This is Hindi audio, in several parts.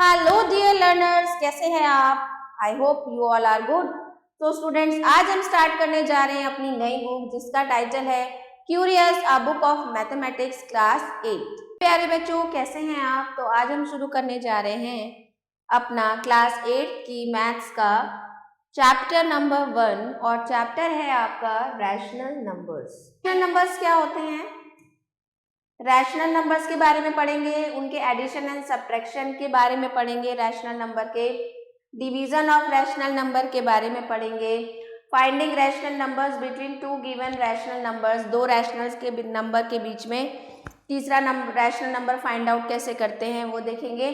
हेलो डियर लर्नर्स, कैसे हैं आप? I hope you all are good. तो स्टूडेंट्स, आज हम स्टार्ट करने जा रहे हैं अपनी नई बुक जिसका टाइटल है curious a book of mathematics class 8। प्यारे बच्चों, कैसे हैं आप? तो आज हम शुरू करने जा रहे हैं अपना क्लास 8 की मैथ्स का चैप्टर नंबर 1 और चैप्टर है आपका रैशनल नंबर्स। रैशनल नंबर्स क्या होते हैं? रैशनल नंबर्स के बारे में पढ़ेंगे, उनके एडिशन एंड सब्ट्रैक्शन के बारे में पढ़ेंगे, रैशनल नंबर के डिवीजन ऑफ रैशनल नंबर के बारे में पढ़ेंगे, finding rational numbers between two given rational numbers, दो रैशनल्स के नंबर के बीच में तीसरा रैशनल नंबर फाइंड आउट कैसे करते हैं वो देखेंगे।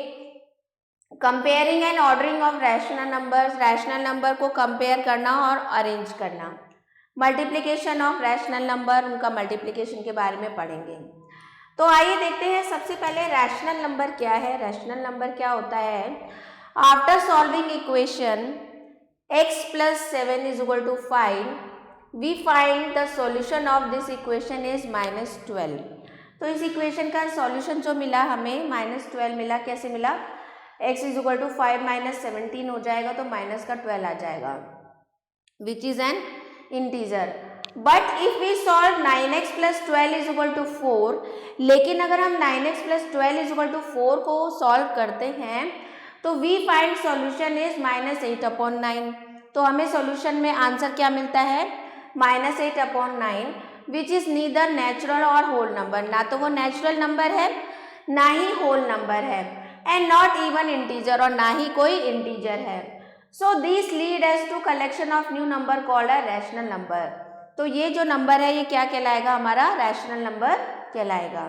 Comparing and ordering of rational numbers, rational number को कंपेयर करना और अरेंज करना। मल्टीप्लिकेशन ऑफ रैशनल नंबर, उनका मल्टीप्लिकेशन के बारे में पढ़ेंगे। तो आइए देखते हैं सबसे पहले रैशनल नंबर क्या है। रैशनल नंबर क्या होता है? After solving equation x plus 7 is equal to 5, we find the solution of this equation is -12। तो इस इक्वेशन का सॉल्यूशन जो मिला हमें -12 मिला। कैसे मिला? x is equal to 5 - 17 हो जाएगा तो माइनस का 12 आ जाएगा, which is an integer. But if we solve 9x plus 12 is equal to 4, लेकिन अगर हम 9x plus 12 is equal to 4 को सॉल्व करते हैं तो वी फाइंड सॉल्यूशन इज -8/9। तो हमें सॉल्यूशन में आंसर क्या मिलता है? -8/9, which is neither natural or whole number. ना तो वो नेचुरल नंबर है ना ही होल नंबर है, एंड नॉट इवन इंटीजर, और ना ही कोई इंटीजर है। So this lead us to collection of new number called a rational number. तो ये जो नंबर है ये क्या कहलाएगा? हमारा रैशनल नंबर कहलाएगा।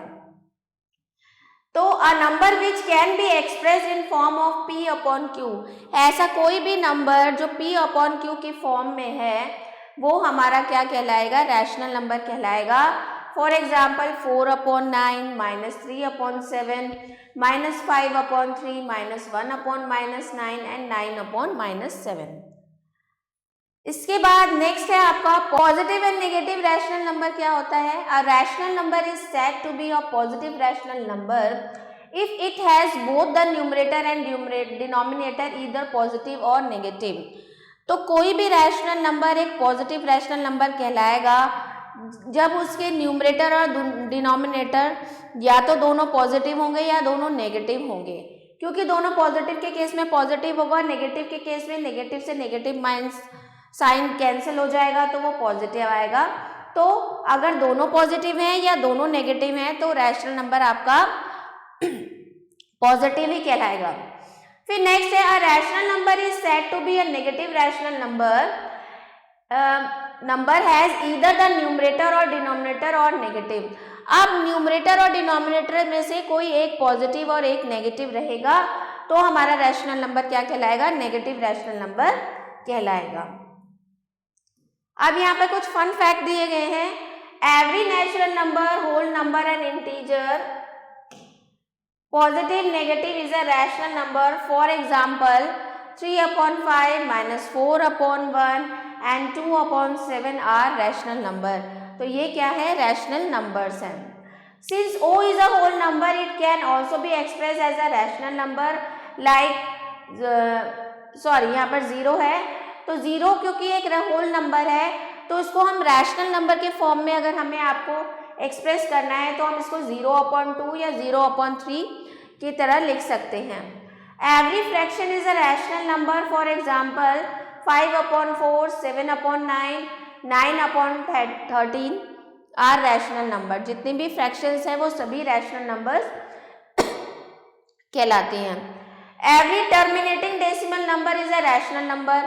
तो a number which can be express in form of p/q, ऐसा कोई भी नंबर जो p/q की फॉर्म में है वो हमारा क्या कहलाएगा? रैशनल नंबर कहलाएगा। For example 4/9, -3/7, -5/3, -1/-9 and 9/-7। इसके बाद नेक्स्ट है आपका positive and negative rational number. क्या होता है? A rational number is said to be a positive rational number if it has both the numerator and denominator either positive or negative. तो कोई भी रैशनल नंबर एक पॉजिटिव रैशनल नंबर कहलाएगा जब उसके न्यूमरेटर और डिनोमिनेटर या तो दोनों पॉजिटिव होंगे या दोनों नेगेटिव होंगे। क्योंकि दोनों पॉजिटिव के केस में पॉजिटिव होगा, नेगेटिव के केस में नेगेटिव से नेगेटिव माइनस साइन कैंसिल हो जाएगा तो वो पॉजिटिव आएगा। तो अगर दोनों पॉजिटिव हैं या दोनों नेगेटिव हैं तो रैशनल नंबर आपका पॉजिटिव ही कहलाएगा। फिर नेक्स्ट है a rational number is said to be a negative rational number has either the numerator और डिनोमिनेटर और नेगेटिव। अब न्यूमरेटर और डिनोमिनेटर में से कोई एक पॉजिटिव और एक नेगेटिव रहेगा तो हमारा रैशनल नंबर क्या कहलाएगा? नेगेटिव रैशनल नंबर कहलाएगा। अब यहाँ पे कुछ फन फैक्ट दिए गए हैं। Every natural number, whole number and integer, positive negative is a rational number. For example 3/5, -4/1 and 2/7 are rational number. तो ये क्या है? रैशनल नंबर्स हैं। Since O is a whole number it can also be express as a rational number like यहाँ पर 0 है तो 0 क्योंकि एक होल नंबर है तो इसको हम रैशनल नंबर के फॉर्म में अगर हमें आपको एक्सप्रेस करना है तो हम इसको 0/2 या 0/3 की तरह लिख सकते हैं। Every fraction is a rational number. For example 5/4, 7/9, 9/13 are rational number. जितने भी फ्रैक्शंस हैं वो सभी रैशनल नंबर्स कहलाती हैं। Every terminating decimal number is a rational number,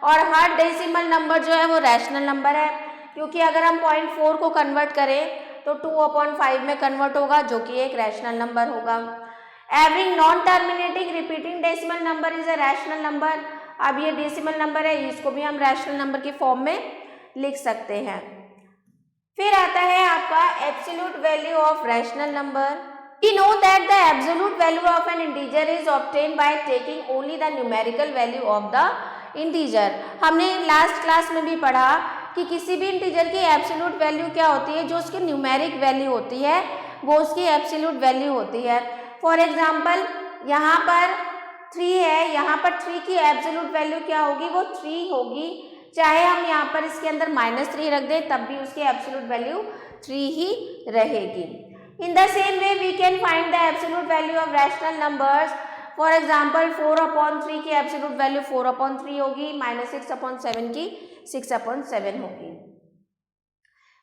और हर डेसिमल नंबर जो है वो रैशनल नंबर है क्योंकि अगर हम 0.4 को कन्वर्ट करें तो 2/5 में कन्वर्ट होगा जो कि एक रैशनल नंबर होगा। Every non terminating repeating decimal number is a rational number. अब ये डेसिमल नंबर है, इसको भी हम रैशनल नंबर की फॉर्म में लिख सकते हैं। फिर आता है आपका absolute value of rational number. We know that the absolute value of an integer is obtained by taking only the numerical value of the integer। हमने लास्ट क्लास में भी पढ़ा कि किसी भी इंटीजर की एब्सोल्यूट वैल्यू क्या होती है? जो उसकी न्यूमेरिक वैल्यू होती है वो उसकी एब्सोल्यूट वैल्यू होती है। फॉर एग्जाम्पल यहाँ पर 3 है, यहाँ पर 3 की एब्सोल्यूट वैल्यू क्या होगी, वो 3 होगी, चाहे हम यहाँ पर इसके अंदर -3 रख दें तब भी उसकी एब्सोल्यूट वैल्यू 3 ही रहेगी। In the same way we can find the absolute value of rational numbers. For example 4/3 की एब्सोल्यूट वैल्यू 4/3 होगी, -6/7 की 6/7 होगी।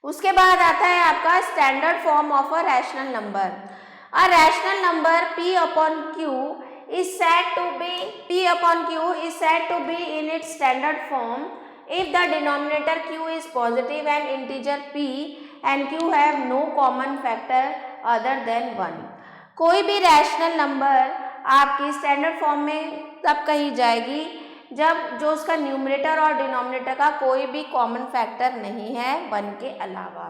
उसके बाद आता है आपका standard form of a rational number. A rational number P/Q is said to be P/Q is said to be in its standard form if the denominator q is positive and integer p and q have no common factor other than 1। कोई भी रैशनल नंबर आपकी स्टैंडर्ड फॉर्म में तब कही जाएगी जब जो उसका न्यूमरेटर और डिनोमिनेटर का कोई भी कॉमन फैक्टर नहीं है 1 के अलावा।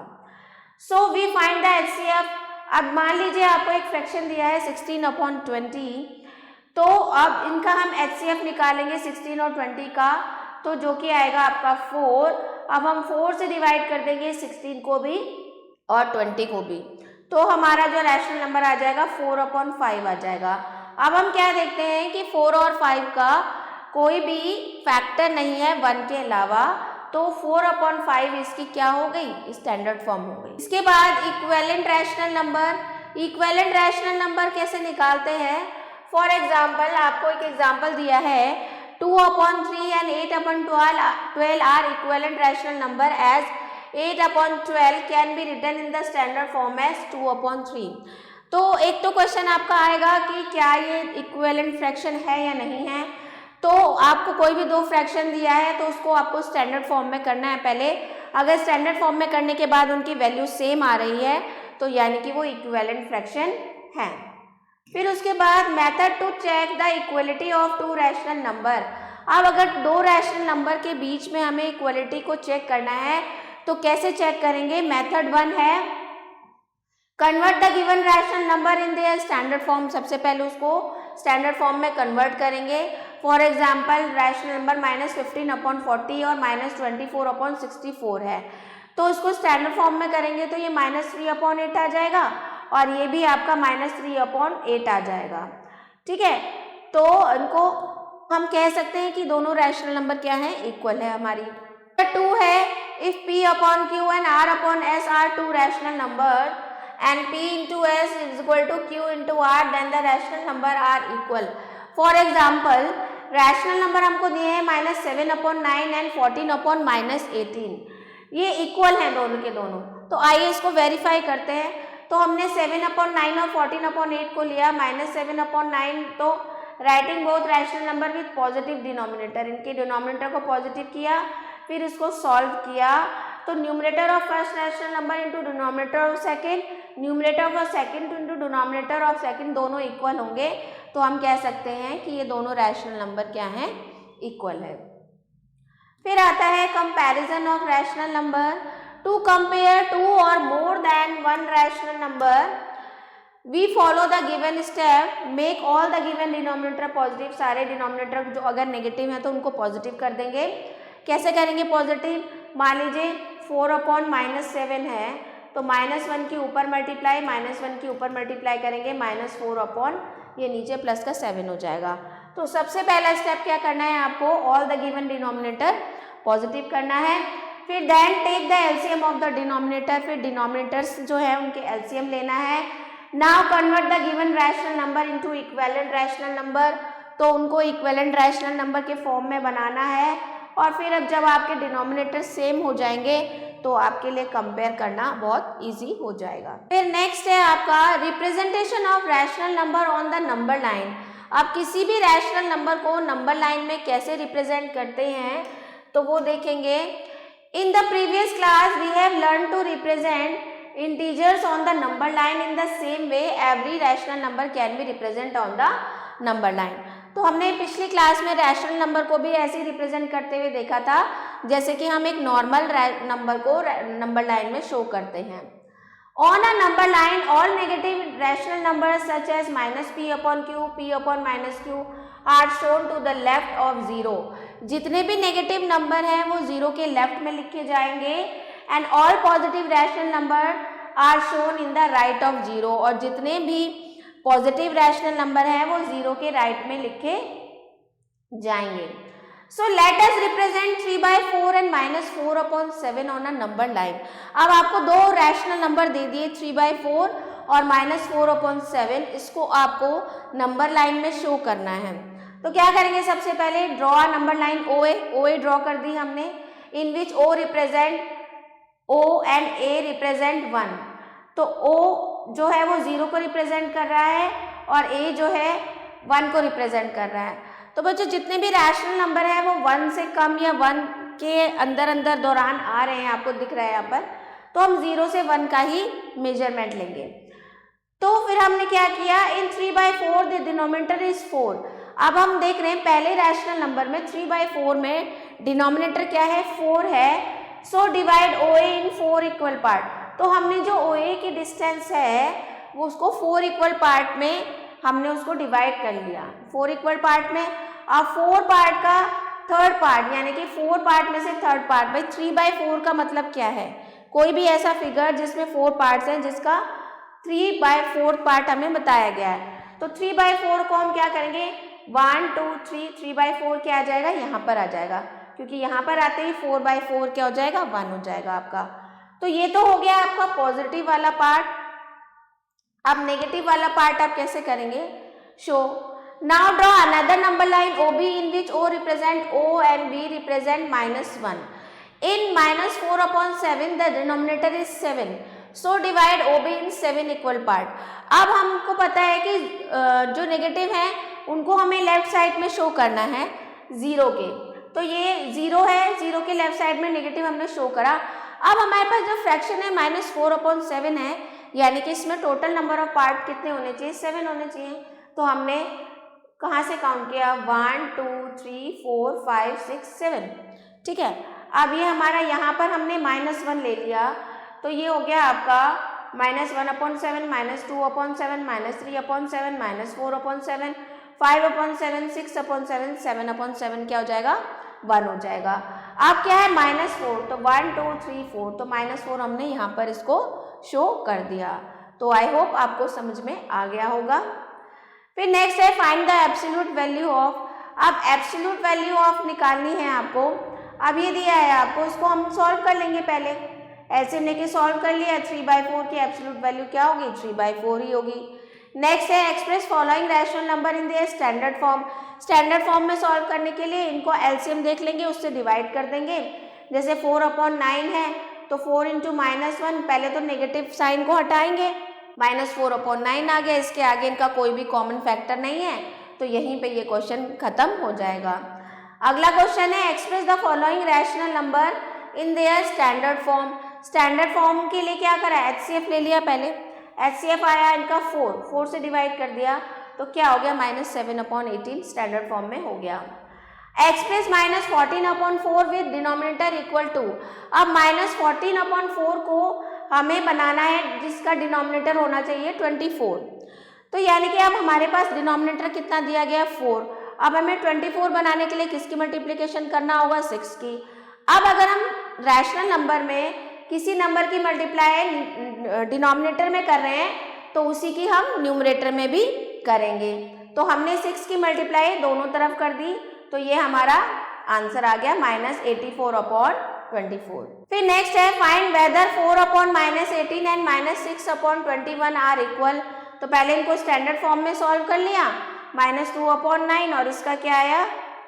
So we find the HCF। अब मान लीजिए आपको एक फ्रैक्शन दिया है 16/20, तो अब इनका हम HCF निकालेंगे 16 और 20 का, तो जो कि आएगा आपका 4। अब हम 4 से डिवाइड कर देंगे 16 को भी और 20 को भी, तो हमारा जो रैशनल नंबर आ जाएगा 4/5 आ जाएगा। अब हम क्या देखते हैं कि 4 और 5 का कोई भी फैक्टर नहीं है 1 के अलावा, तो 4/5 इसकी क्या हो गई, स्टैंडर्ड फॉर्म हो गई। इसके बाद equivalent rational number. Equivalent rational number कैसे निकालते हैं? फॉर एग्जाम्पल आपको एक एग्जाम्पल दिया है 2/3 and 8/12 are equivalent rational number as 8/12 can be written in the standard form as 2/3। तो एक तो क्वेश्चन आपका आएगा कि क्या ये इक्विवेलेंट फ्रैक्शन है या नहीं है। तो आपको कोई भी दो फ्रैक्शन दिया है तो उसको आपको स्टैंडर्ड फॉर्म में करना है पहले। अगर स्टैंडर्ड फॉर्म में करने के बाद उनकी वैल्यू सेम आ रही है तो यानी कि वो इक्विवेलेंट फ्रैक्शन है। फिर उसके बाद method to check the equality of two rational number. अब अगर दो रैशनल नंबर के बीच में हमें इक्वलिटी को चेक करना है तो कैसे चेक करेंगे? मेथड 1 है convert the given rational number in their standard form. सबसे पहले उसको स्टैंडर्ड फॉर्म में कन्वर्ट करेंगे। फॉर एग्जाम्पल रैशनल नंबर -15/40 और -24/64 है, तो इसको स्टैंडर्ड फॉर्म में करेंगे तो ये -3/8 आ जाएगा और ये भी आपका -3/8 आ जाएगा। ठीक है, तो इनको हम कह सकते हैं कि दोनों रैशनल नंबर क्या है, इक्वल है हमारी। 2 है if P/Q and R/S are two rational numbers and P/S is equal to Q into R then the rational number are equal। For example rational number हमको दिए हैं -7/9 एंड 14/-18, ये इक्वल हैं दोनों के दोनों। तो आइए इसको वेरीफाई करते हैं। तो हमने 7/9 और 14/8 को लिया। -7/9 तो writing both rational number with positive denominator, इनके डिनोमिनेटर को पॉजिटिव किया, फिर इसको सॉल्व किया। तो numerator of first rational number into denominator of second, numerator of second into denominator of second दोनों इक्वल होंगे। तो हम कह सकते हैं कि ये दोनों रैशनल नंबर क्या हैं, इक्वल है। फिर आता है comparison of rational number. To compare two और more than one rational number we follow the given step, make all the given denominator positive. सारे डिनोमिनेटर जो अगर नेगेटिव हैं तो उनको पॉजिटिव कर देंगे। कैसे करेंगे पॉजिटिव? मान लीजिए 4/-7 है तो -1 के ऊपर मल्टीप्लाई, -1 के ऊपर मल्टीप्लाई करेंगे -4 ये नीचे प्लस का 7 हो जाएगा। तो सबसे पहला स्टेप क्या करना है आपको? All the given denominator positive करना है। फिर then take the LCM of the denominator, फिर डिनोमिनेटर्स जो है उनके एलसीएम लेना है। Now convert the given rational number into equivalent rational number, तो उनको इक्विवेलेंट रैशनल नंबर के फॉर्म में बनाना है। और फिर अब जब आपके डिनोमिनेटर सेम हो जाएंगे तो आपके लिए कंपेयर करना बहुत इजी हो जाएगा। फिर नेक्स्ट है आपका representation of rational number on the number line. आप किसी भी रैशनल नंबर को नंबर लाइन में कैसे रिप्रेजेंट करते हैं तो वो देखेंगे। In the previous class we have learn to represent integers on the number line in the same way every rational number can be represent on the number line. तो हमने पिछली क्लास में रैशनल नंबर को भी ऐसे ही रिप्रेजेंट करते हुए देखा था जैसे कि हम एक नॉर्मल नंबर को नंबर लाइन में शो करते हैं। On a number line all negative rational numbers such as -P/Q, P/-Q are shown to the left of 0। जितने भी नेगेटिव नंबर हैं वो 0 के लेफ्ट में लिखे जाएंगे। And all positive rational number are shown in the right of 0, और जितने भी पॉजिटिव रैशनल नंबर है वो 0 के राइट में लिखे जाएंगे। So let us represent 3/4 and -4/7 on a number line. अब आपको दो रैशनल नंबर दे दिए 3/4 और -4/7, इसको आपको नंबर लाइन में शो करना है। तो क्या करेंगे, सबसे पहले draw a number line OA draw कर दी हमने, इन विच O represent O and A represent 1। तो O जो है वो 0 को रिप्रेजेंट कर रहा है और A जो है 1 को रिप्रेजेंट कर रहा है। तो बच्चों जितने भी रैशनल नंबर है वो 1 से कम या 1 के अंदर दौरान आ रहे हैं, आपको दिख रहा है यहाँ पर, तो हम 0 से 1 का ही मेजरमेंट लेंगे। तो फिर हमने क्या किया, इन 3/4 द डिनोमिनेटर इज 4। अब हम देख रहे हैं पहले रैशनल नंबर में 3/4 में डिनोमिनेटर क्या है, 4 है। सो डिवाइड OA इन 4 इक्वल पार्ट। तो हमने जो OA की डिस्टेंस है वो उसको 4 इक्वल पार्ट में हमने उसको डिवाइड कर लिया, 4 इक्वल पार्ट में। अब 4 पार्ट का थर्ड पार्ट, यानी कि 4 पार्ट में से थर्ड पार्ट, भाई 3/4 का मतलब क्या है, कोई भी ऐसा फिगर जिसमें 4 पार्ट्स हैं जिसका 3/4 पार्ट हमें बताया गया है। तो 3/4 को हम क्या करेंगे, 1 2 3, 3/4 क्या आ जाएगा, यहाँ पर आ जाएगा, क्योंकि यहाँ पर आते ही 4/4 क्या हो जाएगा, 1 हो जाएगा आपका। तो ये तो हो गया आपका पॉजिटिव वाला पार्ट। अब नेगेटिव वाला पार्ट आप कैसे करेंगे, show. Now draw another number line OB in which O represent O and B represent -1। In -4/7 the denominator is 7, so divide OB in 7 equal part. अब हमको पता है कि जो नेगेटिव है उनको हमें लेफ्ट साइड में शो करना है 0 के, तो ये 0 है, 0 के लेफ्ट साइड में नेगेटिव हमने शो करा। अब हमारे पास जो फ्रैक्शन है -4/7 है, यानी कि इसमें टोटल नंबर ऑफ पार्ट कितने होने चाहिए, 7 होने चाहिए। तो हमने कहाँ से काउंट किया, 1 2 3 4 5 6 7, ठीक है। अब ये हमारा यहाँ पर हमने -1 ले लिया, तो ये हो गया आपका -1/7, -2/7, -3/7, -4/7, 5/7, 6/7, 7/7 क्या हो जाएगा, 1 हो जाएगा। अब क्या है -4, तो 1 2 3 4, तो -4 हमने यहाँ पर इसको शो कर दिया। तो आई होप आपको समझ में आ गया होगा। फिर नेक्स्ट है find the absolute value of. अब एब्सोल्यूट वैल्यू ऑफ निकालनी है आपको। अब ये दिया है आपको, इसको हम सॉल्व कर लेंगे पहले। एलसीएम लेके सॉल्व कर लिया, 3/4 की एब्सोल्यूट वैल्यू क्या होगी, 3/4 ही होगी। नेक्स्ट है express following rational number in their standard form. Standard form में सॉल्व करने के लिए इनको एलसीएम देख लेंगे, उससे डिवाइड कर देंगे। जैसे 4/9 है तो 4 × -1, पहले तो नेगेटिव साइन को हटाएंगे, -4/9 आ गया, इसके आगे इनका कोई भी कॉमन फैक्टर नहीं है, तो यहीं पे ये क्वेश्चन खत्म हो जाएगा। अगला क्वेश्चन है express the following rational number in their standard form. Standard form के लिए क्या करा, HCF ले लिया पहले, HCF आया इनका 4 से डिवाइड कर दिया, तो क्या हो गया, -7/18 स्टैंडर्ड फॉर्म में हो गया। Express -14/4 with denominator equal to. अब -14/4 को हमें बनाना है जिसका डिनोमिनेटर होना चाहिए 24, तो यानी कि अब हमारे पास डिनोमिनेटर कितना दिया गया, 4। अब हमें 24 बनाने के लिए किसकी मल्टीप्लिकेशन करना होगा, 6 की। अब अगर हम रैशनल नंबर में किसी नंबर की मल्टीप्लाई डिनोमिनेटर में कर रहे हैं तो उसी की हम न्यूमरेटर में भी करेंगे। तो हमने 6 की मल्टीप्लाई दोनों तरफ कर दी, तो ये हमारा आंसर आ गया -84/24। फिर नेक्स्ट है find whether 4/-18 and -6/21 are equal. तो पहले इनको स्टैंडर्ड फॉर्म में सॉल्व कर लिया, -2/9 और इसका क्या आया,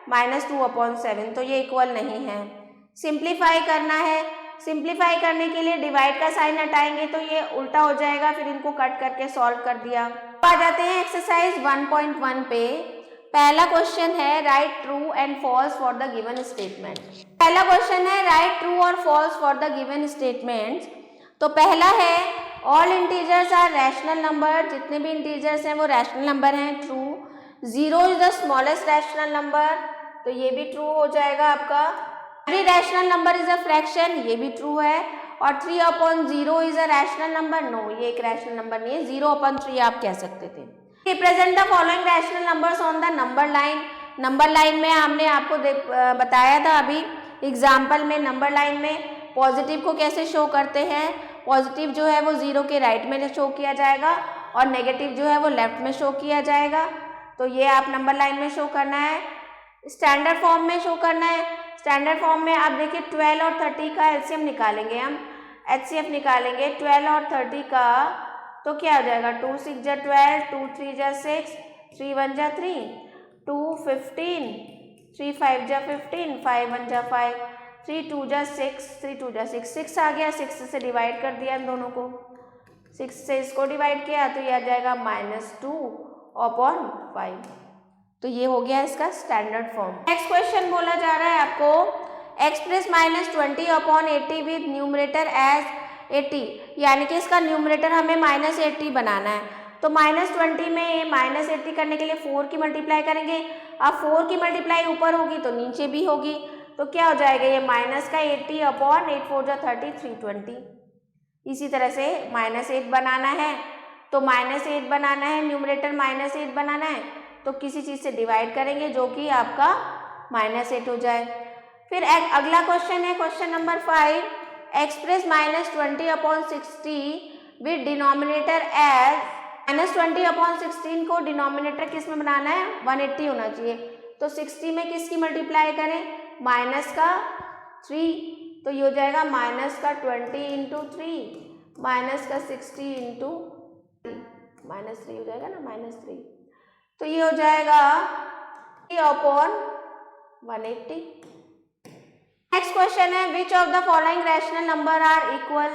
-2/7, तो ये इक्वल नहीं है। सिंप्लीफाई करना है, सिंप्लीफाई करने के लिए डिवाइड का साइन हटाएंगे तो ये उल्टा हो जाएगा, फिर इनको कट करके सॉल्व कर दिया। आ जाते हैं एक्सरसाइज 1.1 पे। पहला क्वेश्चन है right true and false for the given statement. पहला क्वेश्चन है right true or false for the given statements. तो पहला है all integers are rational number, जितने भी इंटीजर्स हैं वो रैशनल नंबर हैं, true. 0 is the smallest rational number, तो ये भी ट्रू हो जाएगा आपका। Every rational number is a fraction, ये भी ट्रू है। और 3/0 is a rational number, no ये एक रैशनल नंबर नहीं है, 0/3 आप कह सकते थे। Represent the following rational numbers on the number line. Number line में हमने आपको बताया था अभी एग्जाम्पल में, नंबर लाइन में पॉजिटिव को कैसे शो करते हैं। पॉजिटिव जो है वो 0 के राइट में शो किया जाएगा और नेगेटिव जो है वो लेफ्ट में शो किया जाएगा। तो ये आप नंबर लाइन में शो करना है, स्टैंडर्ड फॉर्म में शो करना है। स्टैंडर्ड फॉर्म में आप देखिए 12 और 30 का एलसीएम निकालेंगे, हम एचसीएफ निकालेंगे 12 और 30 का, तो क्या हो जाएगा 2 6 जा 12, 2 3 जा 6, 3 1 जा 3, 2 15, 3 5 जा 15, 5 1 जा 5, 3 2 जा 6, 3 2 जा 6, 6 आ गया, 6 से डिवाइड कर दिया इन दोनों को, 6 से इसको डिवाइड किया तो ये आ जाएगा -2/5। तो ये हो गया इसका स्टैंडर्ड फॉर्म। नेक्स्ट क्वेश्चन बोला जा रहा है आपको एक्सप्रेस -20/80 विद न्यूमरेटर एज 80, यानी कि इसका न्यूमरेटर हमें -80 बनाना है। तो -20 में -80 करने के लिए 4 की मल्टीप्लाई करेंगे। अब 4 की मल्टीप्लाई ऊपर होगी तो नीचे भी होगी, तो क्या हो जाएगा ये -80/8 4 जा 30, 320। इसी तरह से -8 बनाना है, तो -8 बनाना है, न्यूमरेटर -8 बनाना है, तो किसी चीज़ से डिवाइड करेंगे जो कि आपका -8 हो जाए। फिर अगला क्वेश्चन है question number 5, express -20/60 with denominator as, -20/16 को डिनोमिनेटर किस में बनाना है 180 होना चाहिए। तो 60 में किसकी मल्टीप्लाई करें, माइनस का 3, तो ये हो जाएगा -20 इंटू 3 -60 इंटू -3 हो जाएगा ना, -3, तो ये हो जाएगा 3/180। नेक्स्ट क्वेश्चन है which of the following rational number are equal.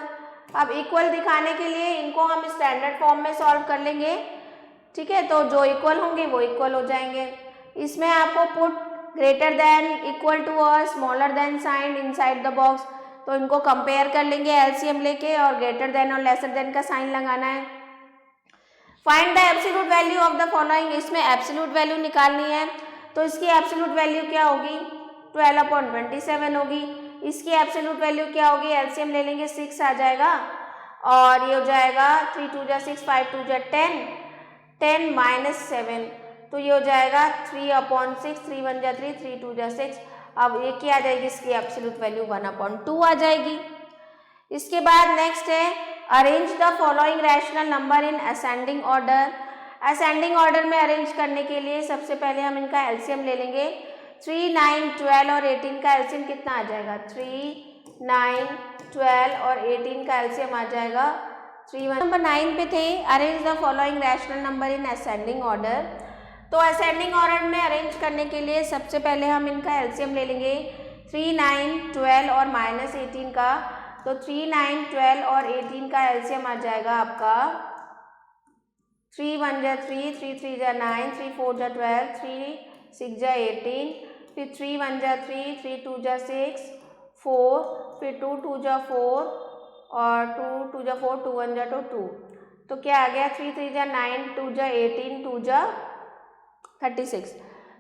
अब इक्वल दिखाने के लिए इनको हम स्टैंडर्ड फॉर्म में सॉल्व कर लेंगे, ठीक है। तो जो इक्वल होंगे वो इक्वल हो जाएंगे। इसमें आपको put greater than, equal to और smaller than sign inside the box, तो इनको कंपेयर कर लेंगे एलसीएम लेके और ग्रेटर देन और लेसर देन का साइन लगाना है। Find the absolute value of the following, इसमें एब्सोल्यूट वैल्यू निकालनी है, तो इसकी एब्सोल्यूट वैल्यू क्या होगी 12/27 होगी। इसकी एब्सोल्यूट वैल्यू क्या होगी, एलसीएम ले लेंगे 6 आ जाएगा, और ये हो जाएगा 3 2 जा 6, 5 2 जा 10, 10 -7, तो ये हो जाएगा 3/6, 3 1 जा 3, 3 2 जा 6। अब ये क्या आ जाएगी, इसकी एब्सोल्यूट वैल्यू 1/2 आ जाएगी। इसके बाद नेक्स्ट है arrange the following rational number in ascending order. Ascending order में अरेंज करने के लिए सबसे पहले हम इनका एलसीएम ले लेंगे। 3 9 12 और 18 का एलसीएम कितना आ जाएगा, 3 9 12 और 18 का एलसीएम आ जाएगा 3 1। नंबर 9 पे थे arrange the following rational number in ascending order. तो असेंडिंग ऑर्डर में अरेंज करने के लिए सबसे पहले हम इनका एलसीएम ले लेंगे 3 9 12 और -18 का। तो 3 9 12 और 18 का एलसीएम आ जाएगा आपका 3 1 जा 3, 3 3 जा 9, 3 4 जा 12, 3 6 जा 18, फिर 3 1 जा 3, 3 2 जा 6, 4, फिर 2 2 जा 4 और 2 2 जा 4, 2 1 जा 2। तो क्या आ गया 3 3 जा 9, 2 जा 18, 2 जा 36।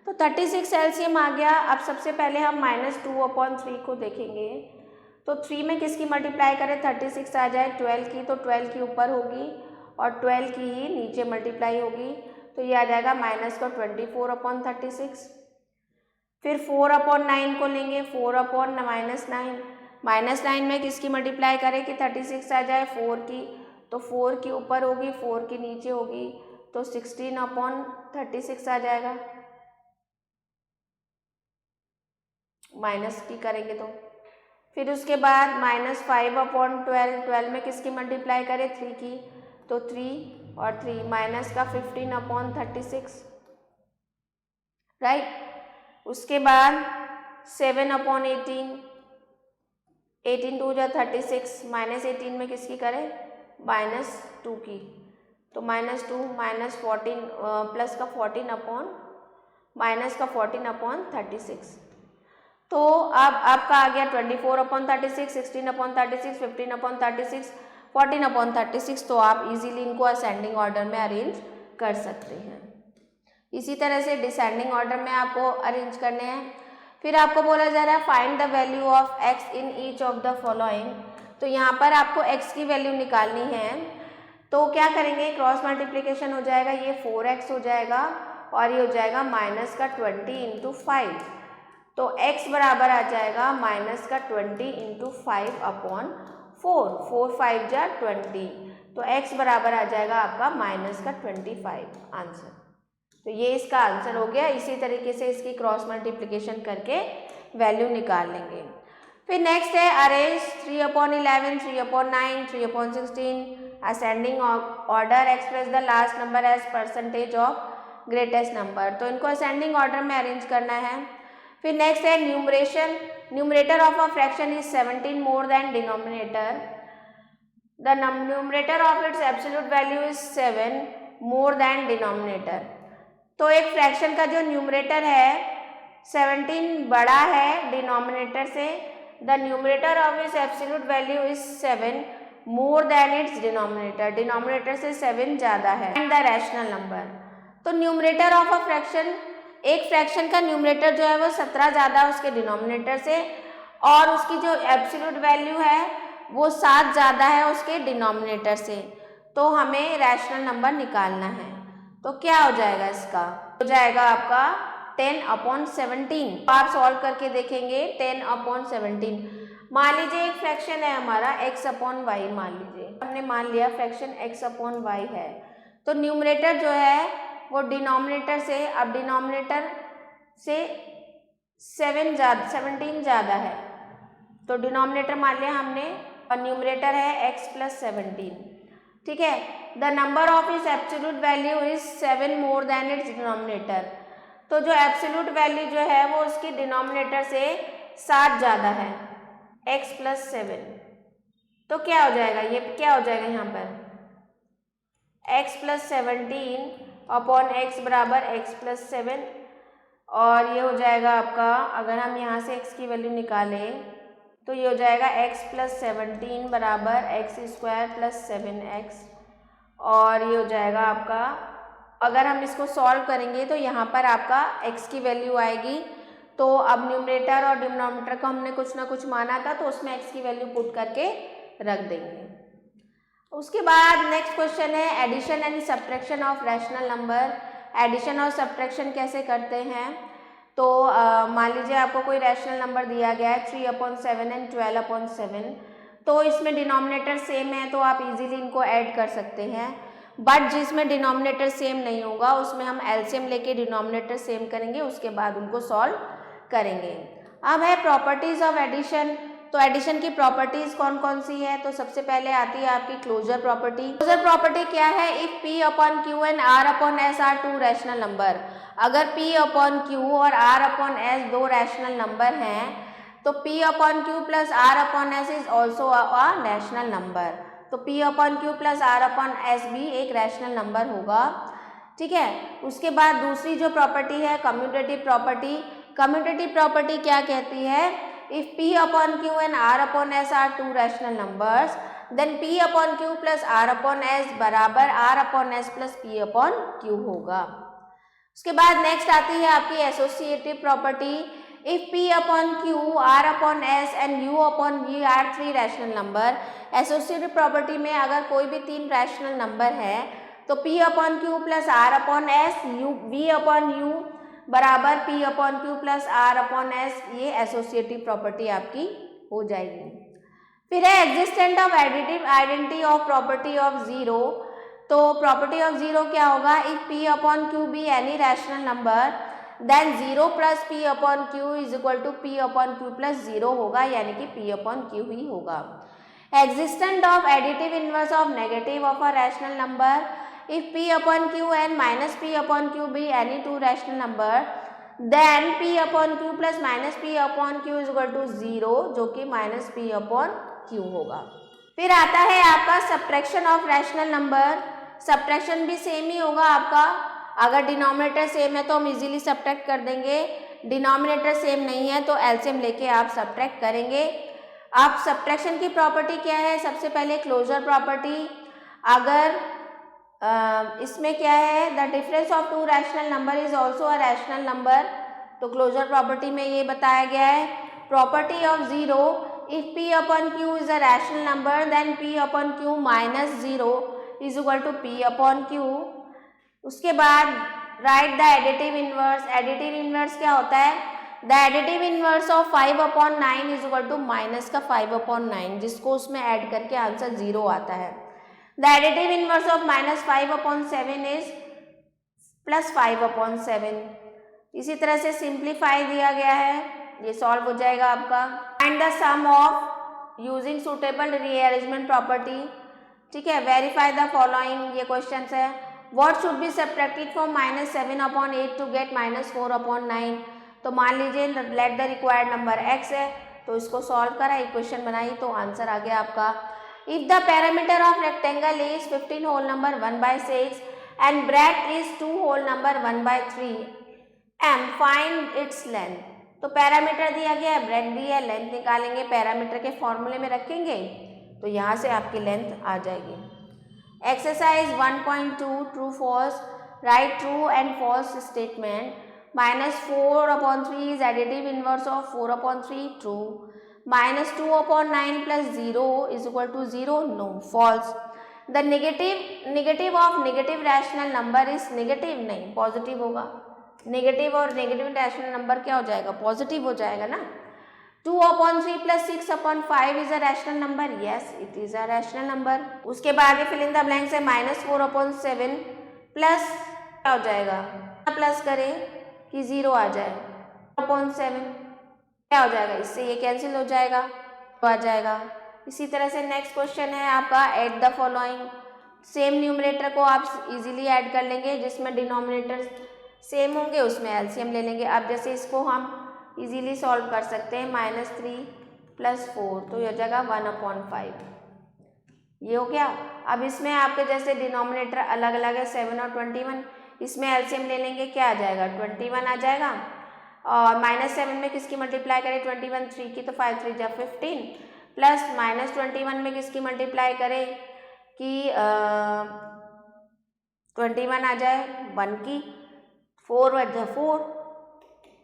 तो 36 एलसीएम आ गया। अब सबसे पहले हम -2/3 को देखेंगे, तो 3 में किसकी मल्टीप्लाई करें 36 आ जाए 12 की, तो 12 की ऊपर होगी और 12 की ही नीचे मल्टीप्लाई होगी, तो ये आ जाएगा -24/36। फिर 4/9 को लेंगे, 4/9, -9 में किसकी मल्टीप्लाई करें कि 36 आ जाए 4 की, तो 4 की ऊपर होगी 4 की नीचे होगी, तो 16/36 आ जाएगा, माइनस की करेंगे तो। फिर उसके बाद -5/12, 12 में किसकी मल्टीप्लाई करें 3 की, तो 3 और 3 माइनस का 15/36, राइट। उसके बाद 7/18, 18 2 जा 36, -18 में किसकी करें -2 की, तो -2 -14 प्लस का 14/36। तो अब आपका आ गया 24/36, 16/36, 15/36, 14/36। तो आप इजीली इनको असेंडिंग ऑर्डर में अरेंज कर सकते हैं। इसी तरह से डिसेंडिंग ऑर्डर में आपको अरेंज करने हैं। फिर आपको बोला जा रहा है find the value of x in each of the following. तो यहाँ पर आपको x की वैल्यू निकालनी है, तो क्या करेंगे क्रॉस मल्टीप्लिकेशन हो जाएगा, ये 4x हो जाएगा और ये हो जाएगा -20 इंटू 5, तो x बराबर आ जाएगा -20 इंटू 5/4, 4 5 जा 20, तो x बराबर आ जाएगा आपका -25 आंसर। तो ये इसका आंसर हो गया। इसी तरीके से इसकी क्रॉस मल्टीप्लिकेशन करके वैल्यू निकाल लेंगे। फिर नेक्स्ट है arrange 3/11, 3/9, 3/16 ascending order, express the last number as percentage of greatest number. तो इनको असेंडिंग ऑर्डर में अरेंज करना है। फिर नेक्स्ट है numeration, numerator of a fraction is 17 more than denominator, the numerator of its absolute value is 7 more than denominator. तो एक फ्रैक्शन का जो न्यूमरेटर है 17 बड़ा है डिनोमिनेटर से, the numerator of its absolute value is 7 more than it's denominator, denominator से 7 ज़्यादा है, एंड द रैशनल नंबर। तो न्यूमरेटर ऑफ अ फ्रैक्शन, एक फ्रैक्शन का न्यूमरेटर जो है वो 17 ज़्यादा है उसके डिनोमिनेटर से, और उसकी जो एब्सोल्यूट वैल्यू है वो 7 ज़्यादा है उसके डिनोमिनेटर से। तो हमें रैशनल नंबर निकालना है। तो क्या हो जाएगा इसका, हो जाएगा आपका 10/17। तो आप सॉल्व करके देखेंगे 10/17। मान लीजिए एक फ्रैक्शन है हमारा x/y, मान लीजिए हमने मान लिया फ्रैक्शन x/y है। तो न्यूमरेटर जो है वो डिनोमिनेटर से, अब डिनोमिनेटर से 17 ज़्यादा है, तो डिनोमिनेटर मान लिया हमने और न्यूमरेटर है x+17, ठीक है। The number of its absolute value is 7 more than it's denominator. तो जो एब्सोल्यूट वैल्यू जो है वो उसकी डिनोमिनेटर से 7 ज़्यादा है, x+7। तो क्या हो जाएगा, ये क्या हो जाएगा यहाँ पर x+17/x बराबर x+7, और ये हो जाएगा आपका, अगर हम यहाँ से x की वैल्यू निकालें तो ये हो जाएगा x+17 बराबर x² + 7x, और ये हो जाएगा आपका, अगर हम इसको सॉल्व करेंगे तो यहाँ पर आपका x की वैल्यू आएगी। तो अब न्यूमरेटर और डिनोमिनेटर को हमने कुछ ना कुछ माना था, तो उसमें x की वैल्यू पुट करके रख देंगे। उसके बाद नेक्स्ट क्वेश्चन है addition and subtraction of rational number. Addition और सब्ट्रैक्शन कैसे करते हैं, तो मान लीजिए आपको कोई रैशनल नंबर दिया गया है 3/7 एंड 12/7। तो इसमें डिनोमिनेटर सेम है तो आप इजीली इनको ऐड कर सकते हैं, बट जिसमें डिनोमिनेटर सेम नहीं होगा उसमें हम एलसीएम लेके डिनोमिनेटर सेम करेंगे, उसके बाद उनको सॉल्व करेंगे। अब है प्रॉपर्टीज ऑफ एडिशन। तो एडिशन की प्रॉपर्टीज कौन कौन सी है, तो सबसे पहले आती है आपकी क्लोजर प्रॉपर्टी। क्लोजर प्रॉपर्टी क्या है, if P/Q and R/S are 2 rational number. अगर P/Q और R/S 2 रैशनल नंबर हैं तो P/Q plus R/S is also a rational number. तो P/Q प्लस R/S भी एक रैशनल नंबर होगा, ठीक है। उसके बाद दूसरी जो प्रॉपर्टी है कम्यूटेटिव प्रॉपर्टी। कम्यूटेटिव प्रॉपर्टी क्या कहती है, if P/Q and R/S are 2 rational numbers then P/Q plus R/S बराबर R/S plus P/Q होगा। उसके बाद नेक्स्ट आती है आपकी associative property. if P/Q, R/S and U/V are 3 rational number. Associative property में अगर कोई भी 3 रैशनल नंबर है तो P/Q प्लस R/S V/U बराबर P/Q प्लस R/S, ये एसोसिएटिव प्रॉपर्टी आपकी हो जाएगी। फिर है existent of additive identity of property of zero. तो प्रॉपर्टी ऑफ जीरो क्या होगा, if P/Q be any rational number then 0 plus P/Q is equal to P/Q plus 0 होगा, यानी कि P/Q ही होगा। Existent of additive inverse of negative of a rational number. If P/Q and minus P/Q be any 2 rational number, then P/Q plus minus P/Q is equal to 0, जो कि minus P/Q होगा। फिर आता है आपका subtraction of rational number. Subtraction भी सेम ही होगा आपका, अगर डिनोमिनेटर सेम है तो हम इजीली सब्ट्रैक्ट कर देंगे, डिनोमिनेटर सेम नहीं है तो एलसीएम लेके आप सब्ट्रैक्ट करेंगे। अब सब्ट्रैक्शन की प्रॉपर्टी क्या है, सबसे पहले क्लोजर प्रॉपर्टी। अगर इसमें क्या है, the difference of 2 rational number is also a rational number. तो क्लोजर प्रॉपर्टी में ये बताया गया है। Property of zero, if P/Q is a rational number then P/Q minus 0 is equal to P/Q। उसके बाद write the additive inverse. Additive inverse क्या होता है, the additive inverse of 5/9 is equal to minus का 5/9, जिसको उसमें ऐड करके आंसर 0 आता है। The additive inverse of -5/7 is +5/7। इसी तरह से सिंप्लीफाई दिया गया है, ये सॉल्व हो जाएगा आपका। Find the sum of using suitable rearrangement property, ठीक है। वेरीफाई द फॉलोइंग, ये क्वेश्चन है। What should be subtracted from -7/8 to get -4/9। तो मान लीजिए let the required number x है, तो इसको सॉल्व करा, इक्वेशन बनाई, तो आंसर आ गया आपका। If the parameter of rectangle is 15 whole number 1/6 and breadth is 2 whole number 1/3 m, find its length. तो पैरामीटर दिया गया है, ब्रेथ दी है, लेंथ निकालेंगे, पैरामीटर के फॉर्मूले में रखेंगे तो यहाँ से आपकी लेंथ आ जाएगी। Exercise 1.2 true false, right true and false statement. -4/3 is additive inverse of 4/3, true. -2/9 plus 0 is equal to 0, no, false. The negative of negative rational number is negative, नहीं पॉजिटिव होगा। नेगेटिव और नेगेटिव रैशनल नंबर क्या हो जाएगा, पॉजिटिव हो जाएगा ना। 2/3 plus 6/5 is a rational number, yes it is a rational number। उसके बाद फिल इन द ब्लैंक्स है। -4/7 प्लस क्या हो जाएगा, प्लस करें कि 0 आ जाए, 4/7 क्या हो जाएगा, इससे ये कैंसिल हो जाएगा, तो आ जाएगा। इसी तरह से नेक्स्ट क्वेश्चन है आपका, add the following. Same numerator को आप इजीली ऐड कर लेंगे, जिसमें डिनोमिनेटर सेम होंगे उसमें एलसीएम ले लेंगे। अब जैसे इसको हम इजीली सॉल्व कर सकते हैं, -3 + 4, तो ये हो जाएगा 1/5, ये हो गया। अब इसमें आपके जैसे डिनोमिनेटर अलग अलग है, 7 और 21, इसमें एलसीएम ले लेंगे, क्या आ जाएगा, 21 आ जाएगा। और -7 में किसकी मल्टीप्लाई करें, 21 3 की, तो 5 3 जा 15, प्लस -21 में किसकी मल्टीप्लाई करें कि 21 आ जाए 1 की, 4 + 4,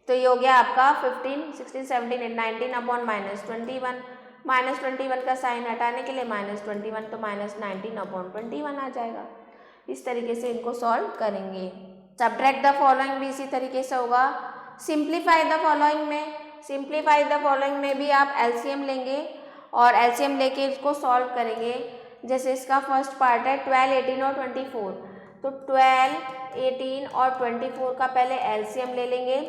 तो ये हो गया आपका 15 16 17 8 19/-21। -21 का साइन हटाने के लिए -21, तो -19/21 आ जाएगा। इस तरीके से इनको सॉल्व करेंगे। सब्ट्रैक्ट द फॉलोइंग भी इसी तरीके से होगा। सिंप्लीफाई द फॉलोइंग में, सिंप्लीफाई द फॉलोइंग में भी आप एलसीएम लेंगे और एलसीएम लेके इसको सॉल्व करेंगे। जैसे इसका फर्स्ट पार्ट है 12 18 और 24, तो 12 18 और 24 का पहले एलसीएम ले लेंगे।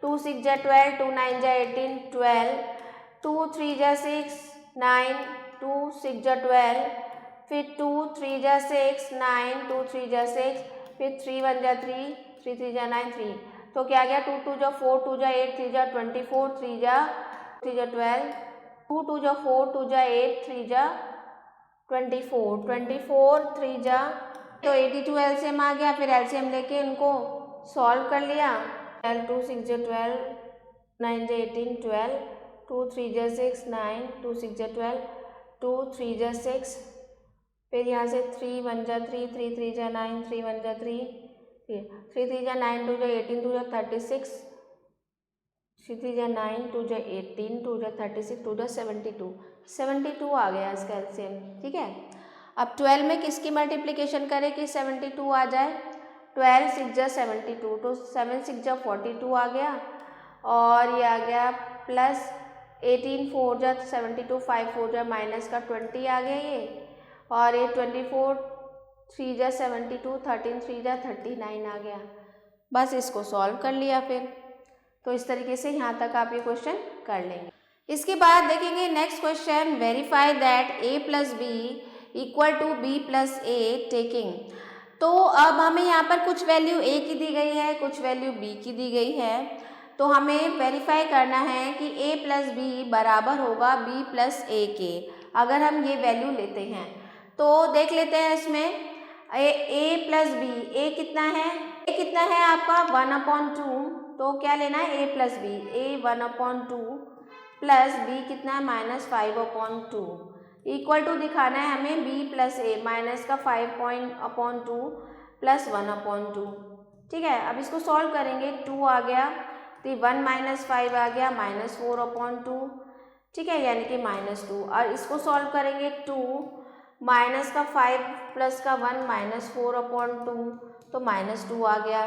2 6 जा 12, 2 9 जा 18, 12, 2 3 जा 6 9, 2 6 जा 12, फिर 2 3 जा 6 9, 2 3 जा 6, फिर 3 1 जा 3, 3 3 जा 9 3, तो क्या गया 2 2 जा 4, 2 जा 8, 3 जा 24, 3 जा 12, 2 2 जा 4, 2 जा 8, 3 जा 24, 24 3 जा, तो 82 एलसीएम आ गया। फिर एलसीएम लेके उनको सॉल्व कर लिया। 2 6 जा 12, 9 जा 18, 12, 2 3 जा 6 9, 2 6 जा 12, 2 3 जा 6, फिर यहाँ से 3 1 जा 3, 3 3 जा 9, 3 1 जा 3, फिर 3 3 जा 9, 2 जा 18, 2 जा 36, 3 3 जा 9, 2 जा 18, 2 जा 36, 2 जा 72, 72 आ गया इसका एलसीएम, ठीक है। अब 12 में किसकी मल्टीप्लिकेशन करें कि 72 आ जाए, 12 6 जा 72, तो 7 6 जा 42 आ गया, और ये आ गया प्लस 18 4 जा 72, 5 4 जा माइनस का 20 आ गया ये, और ये 24 3 जा 72, 13 3 जा 39 आ गया। बस इसको सॉल्व कर लिया फिर, तो इस तरीके से यहाँ तक आप ये क्वेश्चन कर लेंगे। इसके बाद देखेंगे next question, verify that a + b = b + a taking. तो अब हमें यहाँ पर कुछ वैल्यू a की दी गई है, कुछ वैल्यू b की दी गई है, तो हमें वेरीफाई करना है कि a + b बराबर होगा b + a के। अगर हम ये वैल्यू लेते हैं तो देख लेते हैं इसमें a + b, a कितना है, a कितना है आपका 1/2, तो क्या लेना है a + b, a 1/2 plus b कितना है -5/2, इक्वल टू दिखाना है हमें b + a, माइनस का 5/2 प्लस 1/2, ठीक है। अब इसको सॉल्व करेंगे, 2 आ गया, तो 1 - 5 आ गया -4/2, ठीक है, यानी कि -2। और इसको सॉल्व करेंगे 2 माइनस का 5 प्लस का 1 -4/2, तो -2 आ गया,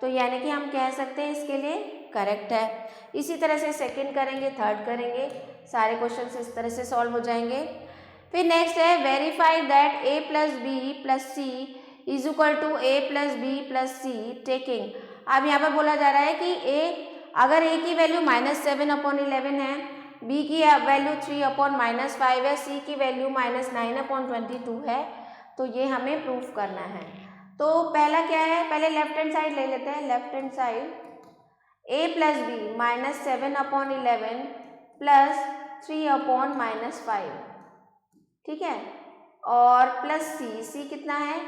तो यानी कि हम कह सकते हैं इसके लिए करेक्ट है। इसी तरह से सेकंड करेंगे, थर्ड करेंगे, सारे क्वेश्चन इस तरह से सॉल्व हो जाएंगे। फिर नेक्स्ट है verify that a plus b plus c is equal to a plus b plus c taking. अब यहाँ पर बोला जा रहा है कि अगर a की वैल्यू -7/11 है, b की वैल्यू 3/-5 है, c की वैल्यू -9/22 है, तो ये हमें प्रूफ करना है। तो पहला क्या है, पहले लेफ्ट हैंड साइड ले लेते हैं। Left hand side a plus b -7/11 plus 3/-5, ठीक है, और प्लस c कितना है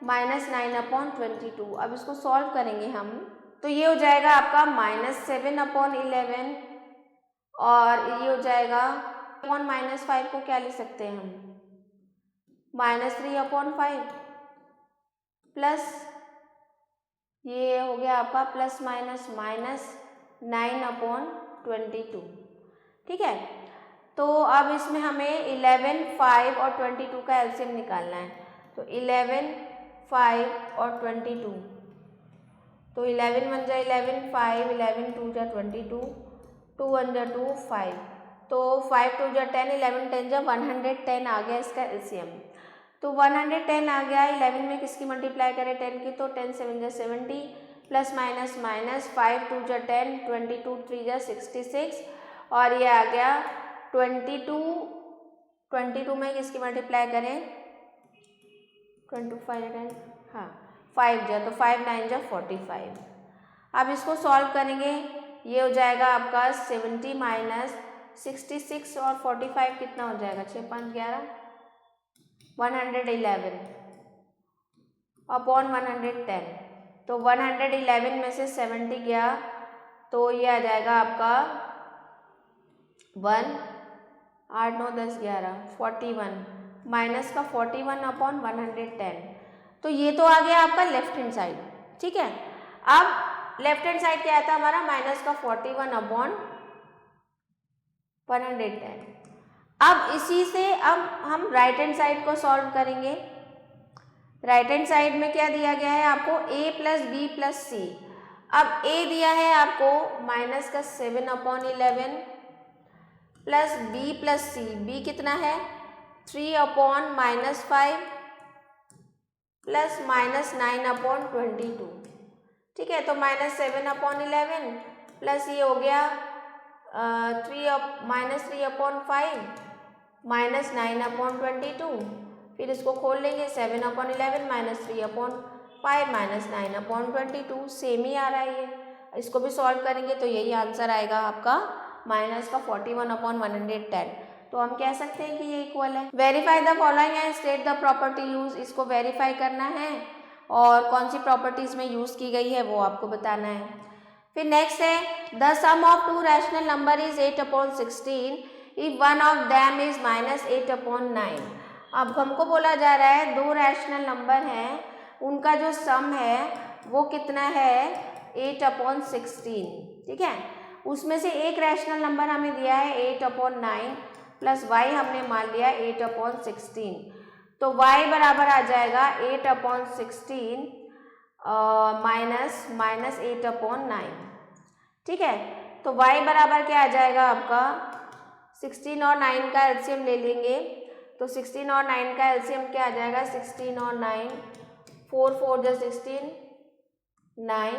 -9/22। अब इसको सॉल्व करेंगे हम, तो ये हो जाएगा आपका -7/11 और ये हो जाएगा -5 को क्या लिख सकते हैं हम, -3/5 प्लस ये हो गया आपका प्लस माइनस -9/22, ठीक है। तो अब इसमें हमें 11, 5 और 22 का एलसीएम निकालना है। तो 11, 5 और 22, तो 11 1 जा 11, 5, 11 2 जा 22, 2 1 जा 2, 5, तो 5 2 जा 10, 11 10 जा 110 आ गया इसका एलसीएम। तो 110 आ गया। 11 में किसकी मल्टीप्लाई करें, 10 की, तो 10 7 जा 70 प्लस माइनस 5 2 जा 10, 22 3 जा 66 और ये आ गया 22 में किसकी मल्टीप्लाई करें, 25 हाँ 5 जा, तो 5 9 जा 45। अब इसको सॉल्व करेंगे, ये हो जाएगा आपका 70 माइनस 66 और 45 कितना हो जाएगा, 6 5 11, 111 अपॉन 110। तो 111 में से 70 गया तो ये आ जाएगा आपका 1 8 9 10 11 41 माइनस का 41 अपॉन 110। तो ये तो आ गया आपका लेफ्ट हैंड साइड, ठीक है। अब लेफ्ट हैंड साइड क्या आता है हमारा, माइनस का 41 अपॉन 110। अब इसी से अब हम राइट हैंड साइड को सॉल्व करेंगे। राइट हैंड साइड में क्या दिया गया है आपको, a प्लस बी प्लस सी। अब a दिया है आपको माइनस का 7/11 प्लस b प्लस सी, b कितना है 3/-5 प्लस -9/22, ठीक है। तो -7/11 प्लस ये हो गया -3/5 -9/22, फिर इसको खोल लेंगे 7/11 -3/5 -9/22, सेम ही आ रहा है ये। इसको भी सॉल्व करेंगे तो यही आंसर आएगा आपका माइनस का 41/110। तो हम कह सकते हैं कि ये इक्वल है। Verify the following and state the property use, इसको वेरीफाई करना है और कौन सी प्रॉपर्टीज में यूज की गई है वो आपको बताना है। फिर नेक्स्ट है the sum of two rational number is 8/16 if one of them is -8/9। अब हमको बोला जा रहा है दो रैशनल नंबर हैं, उनका जो सम है वो कितना है 8/16, ठीक है। उसमें से एक रैशनल नंबर हमें दिया है 8/9 प्लस y हमने मान लिया 8/16, तो y बराबर आ जाएगा 8/16 माइनस 8/9, ठीक है। तो y बराबर क्या आ जाएगा आपका 16 और 9 का एलसीएम ले लेंगे, तो 16 और 9 का एलसीएम क्या आ जाएगा 16 और 9, 4 4 जा 16 9,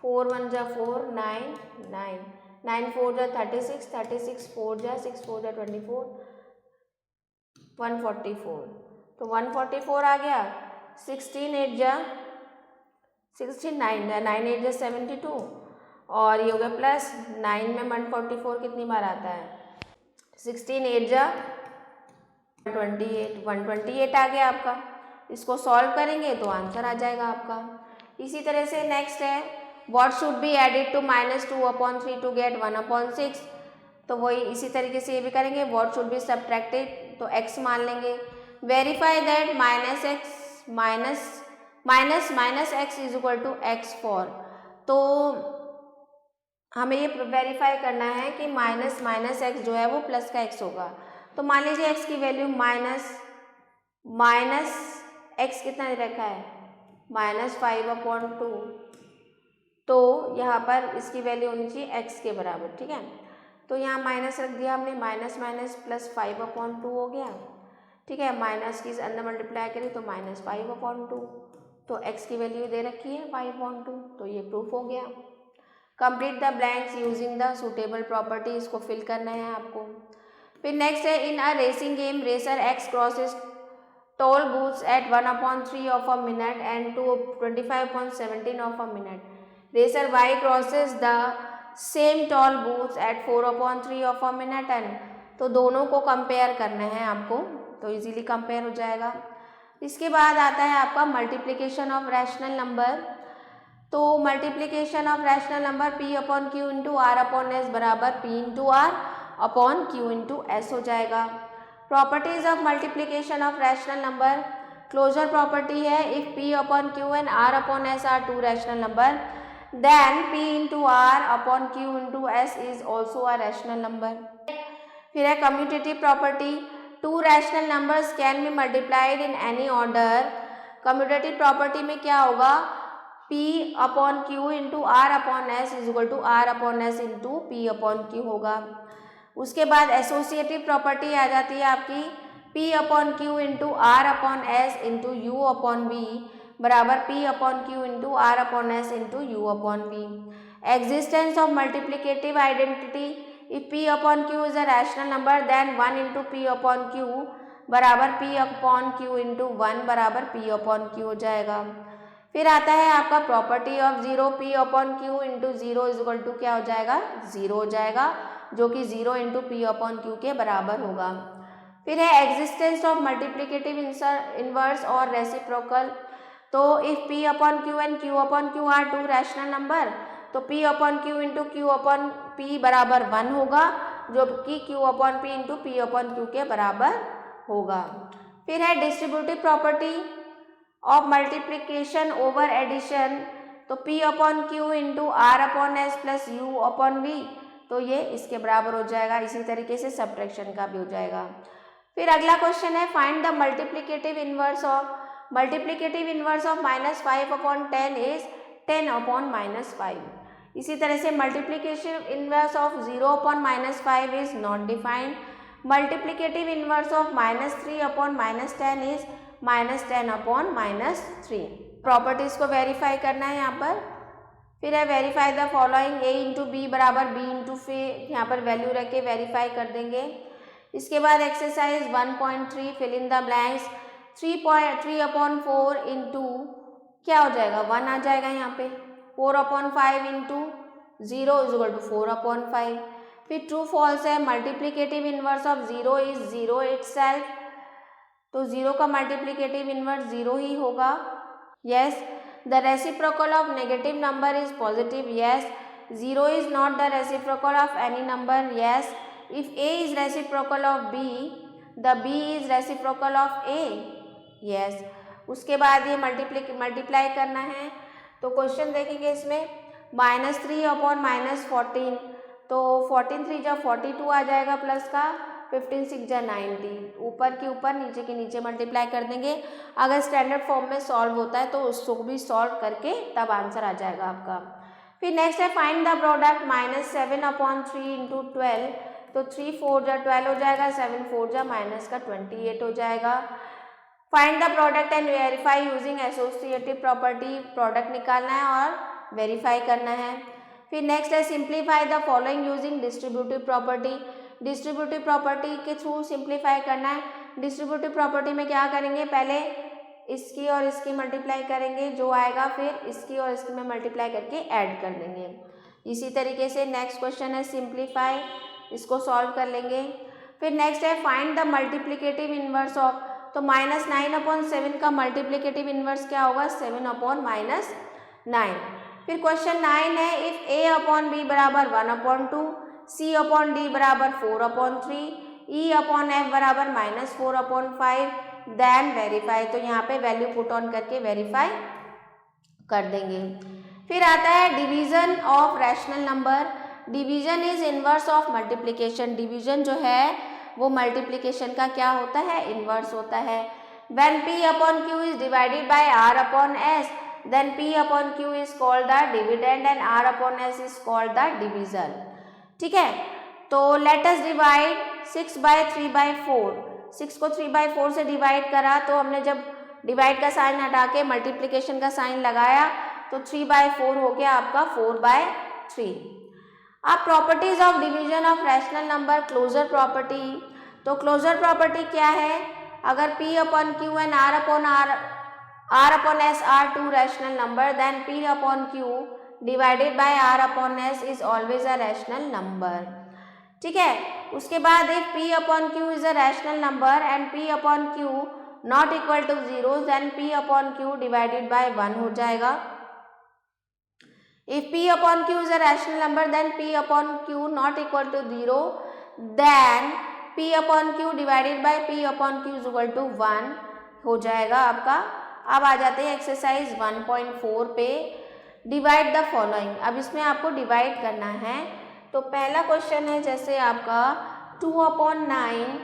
4 1 जा 4 9 9, 9 4 जा 36, 36 4 जा 6 4 जा 24, 144, तो 144 आ गया। 16 8 जा 16 9 9 8 जा 72 और ये हो गया प्लस 9 में 144 कितनी बार आता है 16 8 जा 128 आ गया आपका। इसको सॉल्व करेंगे तो आंसर आ जाएगा आपका। इसी तरह से नेक्स्ट है what should be added to -2/3 to get 1/6, तो वही इसी तरीके से ये भी करेंगे। व्हाट शुड बी सब्ट्रैक्टेड, तो x मान लेंगे। Verify that minus x is equal to x4, तो हमें ये वेरीफाई करना है कि माइनस x जो है वो प्लस का x होगा। तो मान लीजिए x की वैल्यू माइनस x कितना दे रखा है -5/2, तो यहाँ पर इसकी वैल्यू होनी चाहिए x के बराबर, ठीक है। तो यहाँ माइनस रख दिया हमने, माइनस प्लस 5/2 हो गया। ठीक है, माइनस की अंदर मल्टीप्लाई करें तो -5/2, तो x की वैल्यू दे रखी है 5/2, तो ये प्रूफ हो गया। Complete the blanks using the suitable property, इसको फिल करना है आपको। फिर नेक्स्ट है, in a racing game racer x crosses toll booths at 1/3 of a minute and to 25/17 of a minute. Racer y crosses the same tall booths at 4/3 of a minute and, तो दोनों को कंपेयर करना है आपको, तो इजीली कंपेयर हो जाएगा। इसके बाद आता है आपका मल्टीप्लिकेशन ऑफ रैशनल नंबर। तो multiplication of rational number p/q into r/s बराबर p/r/q इंटू s हो जाएगा। Properties of multiplication of rational number, closure property है, if p/q and r/s are two rational number then p/r/q into s is also a rational number. फिर है commutative property, two rational numbers can be multiplied in any order. Commutative property में क्या होगा, p/q into r/s is equal to r/s into p/q होगा। उसके बाद एसोसिएटिव प्रॉपर्टी आ जाती है आपकी, p/q into r/s into u/v बराबर p/q into r/s into u/v। Existence of multiplicative identity, if p/q is a rational number then 1 into p/q बराबर p/q इंटू 1 बराबर p/q हो जाएगा। फिर आता है आपका property of zero, p/q into zero is equal to क्या हो जाएगा, जीरो हो जाएगा, जो कि 0 इंटू p/q के बराबर होगा। फिर है एग्जिस्टेंस ऑफ मल्टीप्लिकेटिव इनवर्स और रेसिप्रोकल, तो if p/q and q/q are two rational number, तो p/q इंटू q/p बराबर 1 होगा, जो कि q/p इंटू p/q के बराबर होगा। फिर है distributive property of multiplication over addition, तो p/q into r/s plus u/v, तो ये इसके बराबर हो जाएगा। इसी तरीके से सब्ट्रैक्शन का भी हो जाएगा। फिर अगला क्वेश्चन है, find the multiplicative inverse of -5/10 is 10/-5। इसी तरह से multiplicative inverse of 0/-5 is not defined. Multiplicative inverse of -3/-10 is -10/-3। Properties को वेरीफाई करना है यहाँ पर। फिर है verify the following, a into b बराबर b इंटू फे, यहाँ पर वैल्यू रख के वेरीफाई कर देंगे। इसके बाद exercise 1.3 fill in the blanks, 3/4 into क्या हो जाएगा, 1 आ जाएगा यहाँ पे, 4/5 इंटू 0 इज इक्वल टू 4/5। फिर ट्रू फॉल्स है, multiplicative inverse of 0 is 0 itself, तो 0 का मल्टीप्लिकेटिव इनवर्स 0 ही होगा। Yes, the reciprocal of negative number is positive, yes. 0 is not the reciprocal of any number, yes. If a is reciprocal of b, the b is reciprocal of a, yes. उसके बाद ये मल्टीप्लाई करना है, तो क्वेश्चन देखेंगे इसमें -3/-14, तो 14 3 जा 42 आ जाएगा प्लस का, 15 6 जा 90, ऊपर के ऊपर नीचे के नीचे मल्टीप्लाई कर देंगे। अगर स्टैंडर्ड फॉर्म में सॉल्व होता है तो उसको भी सॉल्व करके तब आंसर आ जाएगा आपका। फिर नेक्स्ट है फाइंड द प्रोडक्ट -7/3 इंटू 12, तो 3 4 जा 12 हो जाएगा, 7 4 जा -28 हो जाएगा। Find the product and verify using associative property, product निकालना है और वेरीफाई करना है। फिर नेक्स्ट है simplify the following using distributive property, distributive property के थ्रू सिंप्लीफाई करना है। डिस्ट्रीब्यूटिव प्रॉपर्टी में क्या करेंगे, पहले इसकी और इसकी मल्टीप्लाई करेंगे, जो आएगा फिर इसकी और इसकी में मल्टीप्लाई करके ऐड कर देंगे। इसी तरीके से नेक्स्ट क्वेश्चन है सिंप्लीफाई, इसको सॉल्व कर लेंगे। फिर नेक्स्ट है find the multiplicative inverse of, तो -9/7 का मल्टीप्लिकेटिव इनवर्स क्या होगा, 7/-9। फिर क्वेश्चन 9 है इफ a/b बराबर 1/2, c/d बराबर 4/3, e/f बराबर -4/5, देन वेरीफाई, तो यहाँ पे वैल्यू पुट ऑन करके वेरीफाई कर देंगे। फिर आता है division of rational number, division is inverse of multiplication, division जो है वो मल्टीप्लिकेशन का क्या होता है, इनवर्स होता है। When p/q is divided by r/s, then p/q is called the dividend and r/s is called the divisor। ठीक है, तो let us divide 6/3/4, 6 को 3/4 से डिवाइड करा तो हमने जब डिवाइड का साइन हटा के मल्टीप्लिकेशन का साइन लगाया तो 3/4 हो गया आपका 4/3। अब properties of division of rational number, closure property. तो क्लोजर प्रॉपर्टी क्या है? अगर P upon Q and R upon S are two rational number, then P upon Q divided by R upon S is always a rational number. ठीक है, उसके बाद इफ P upon Q is a rational number and P upon Q not equal to 0, then P upon Q divided by 1 हो जाएगा। If P upon Q is a rational number, then P upon Q not equal to 0, then P upon Q divided by P upon Q is equal to 1 हो जाएगा आपका। अब आ जाते हैं एक्सरसाइज 1.4 पे, डिवाइड द फॉलोइंग। अब इसमें आपको डिवाइड करना है। तो पहला क्वेश्चन है जैसे आपका 2/9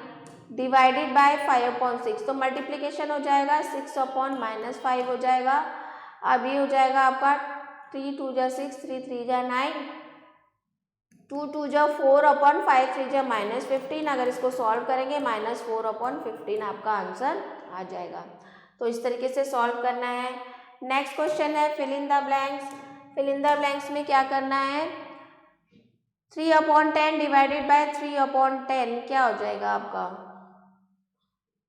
डिवाइडेड बाय 5/6, तो मल्टीप्लीकेशन हो जाएगा 6/-5 हो जाएगा। अब ये हो जाएगा आपका 3 2 जा 6, 3 3 जा 9, 2 2 जा 4/5, 3 जा -15। अगर इसको सॉल्व करेंगे -4/15 आपका आंसर आ जाएगा। तो इस तरीके से सॉल्व करना है। नेक्स्ट क्वेश्चन है fill in the blanks. Fill in the blanks में क्या करना है? 3/10 डिवाइडेड बाय 3/10 क्या हो जाएगा आपका?